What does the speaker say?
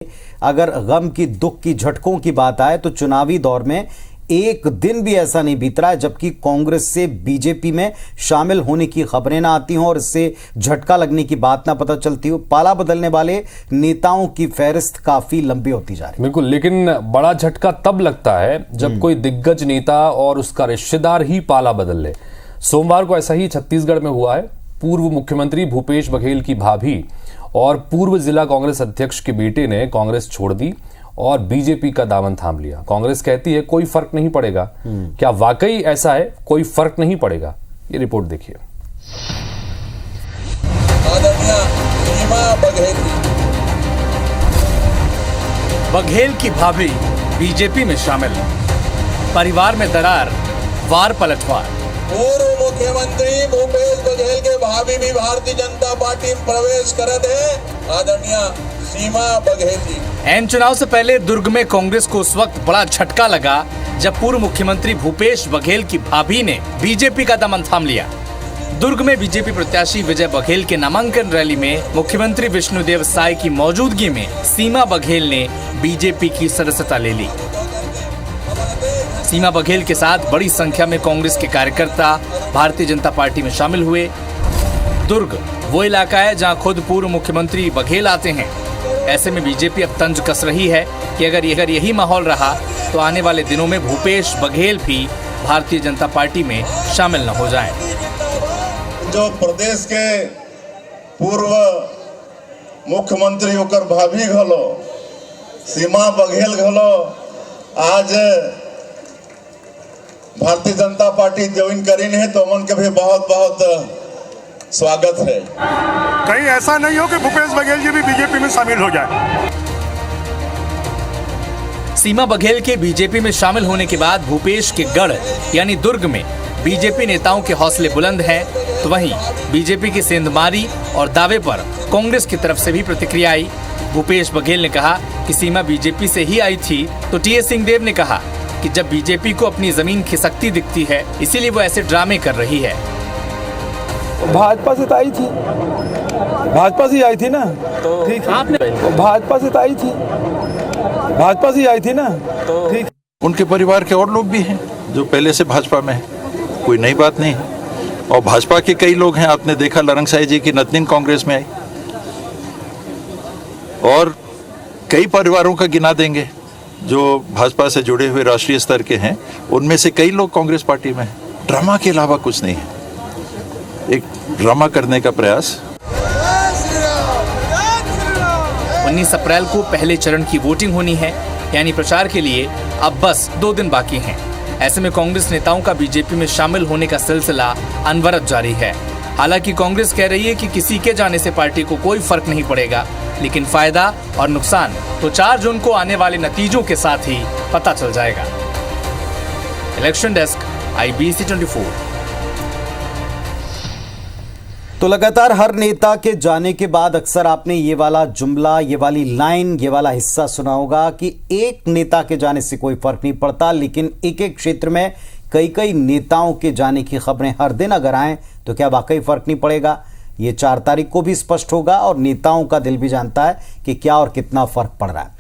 अगर गम की दुख की झटकों की बात आए तो चुनावी दौर में एक दिन भी ऐसा नहीं बीत रहा है जबकि कांग्रेस से बीजेपी में शामिल होने की खबरें ना आती हों और इससे झटका लगने की बात ना पता चलती हो। पाला बदलने वाले नेताओं की फहरिस्त काफी लंबी होती जा रही है। बिल्कुल, लेकिन बड़ा झटका तब लगता है जब कोई दिग्गज नेता और उसका रिश्तेदार ही पाला बदल ले। सोमवार को ऐसा ही छत्तीसगढ़ में हुआ है। पूर्व मुख्यमंत्री भूपेश बघेल की भाभी और पूर्व जिला कांग्रेस अध्यक्ष के बेटे ने कांग्रेस छोड़ दी और बीजेपी का दामन थाम लिया। कांग्रेस कहती है कोई फर्क नहीं पड़ेगा। क्या वाकई ऐसा है? कोई फर्क नहीं पड़ेगा? ये रिपोर्ट देखिए। बघेल की भाभी बीजेपी में शामिल, परिवार में दरार, वार पलटवार। पूर्व मुख्यमंत्री भूपेश बघेल के भाभी भी भारतीय जनता पार्टी में प्रवेश करत है। आदरणीय सीमा बघेल जी। एन चुनाव से पहले दुर्ग में कांग्रेस को उस वक्त बड़ा झटका लगा जब पूर्व मुख्यमंत्री भूपेश बघेल की भाभी ने बीजेपी का दमन थाम लिया। दुर्ग में बीजेपी प्रत्याशी विजय बघेल के नामांकन रैली में मुख्यमंत्री विष्णुदेव साय की मौजूदगी में सीमा बघेल ने बीजेपी की सदस्यता ले ली। सीमा बघेल के साथ बड़ी संख्या में कांग्रेस के कार्यकर्ता भारतीय जनता पार्टी में शामिल हुए। दुर्ग वो इलाका है जहां खुद पूर्व मुख्यमंत्री बघेल आते हैं। ऐसे में बीजेपी अब तंज कस रही है कि अगर यही माहौल रहा तो आने वाले दिनों में भूपेश बघेल भी भारतीय जनता पार्टी में शामिल न हो जाएं। जो प्रदेश के पूर्व मुख्यमंत्री होकर भाभी घलो सीमा बघेल घलो आज भारतीय जनता पार्टी ज्वाइन करीन है तो मन के भी बहुत बहुत स्वागत है। कहीं ऐसा नहीं हो कि भूपेश बघेल जी भी बीजेपी में शामिल हो जाए। सीमा बघेल के बीजेपी में शामिल होने के बाद भूपेश के गढ़ यानी दुर्ग में बीजेपी नेताओं के हौसले बुलंद हैं, तो वहीं बीजेपी की सेंधमारी और दावे पर कांग्रेस की तरफ से भी प्रतिक्रिया आई। भूपेश बघेल ने कहा कि सीमा बीजेपी से ही आई थी, तो टी.एस. सिंहदेव ने कहा कि जब बीजेपी को अपनी जमीन खिसकती दिखती है इसीलिए वो ऐसे ड्रामे कर रही है। भाजपा से तो आई थी, भाजपा से आई थी ना, तो ठीक है। भाजपा से तो आई थी, भाजपा से आई थी ना, तो ठीक। उनके परिवार के और लोग भी हैं जो पहले से भाजपा में हैं, कोई नई बात नहीं है। और भाजपा के कई लोग हैं, आपने देखा लरंगसाई जी की नतनीन कांग्रेस में आई, और कई परिवारों का गिना देंगे जो भाजपा से जुड़े हुए राष्ट्रीय स्तर के हैं, उनमें से कई लोग कांग्रेस पार्टी में हैं। ड्रामा के अलावा कुछ नहीं है, एक ड्रामा करने का प्रयास। 19 अप्रैल को पहले चरण की वोटिंग होनी है, यानी प्रचार के लिए अब बस 2 दिन बाकी हैं। ऐसे में कांग्रेस नेताओं का बीजेपी में शामिल होने का सिलसिला अनवरत जारी है। हालांकि कांग्रेस कह रही है कि किसी के जाने से पार्टी को कोई फर्क नहीं पड़ेगा, लेकिन फायदा और नुकसान तो 4 जून को आने वाले नतीजों के साथ ही पता चल जाएगा। Election desk, IBC 24। तो लगातार हर नेता के जाने के बाद अक्सर आपने ये वाला जुमला, ये वाली लाइन, ये वाला हिस्सा सुना होगा कि एक नेता के जाने से कोई फर्क नहीं पड़ता, लेकिन एक एक क्षेत्र में कई नेताओं के जाने की खबरें हर दिन अगर आएं तो क्या वाकई फर्क नहीं पड़ेगा? ये 4 तारीख को भी स्पष्ट होगा और नेताओं का दिल भी जानता है कि क्या और कितना फर्क पड़ रहा है।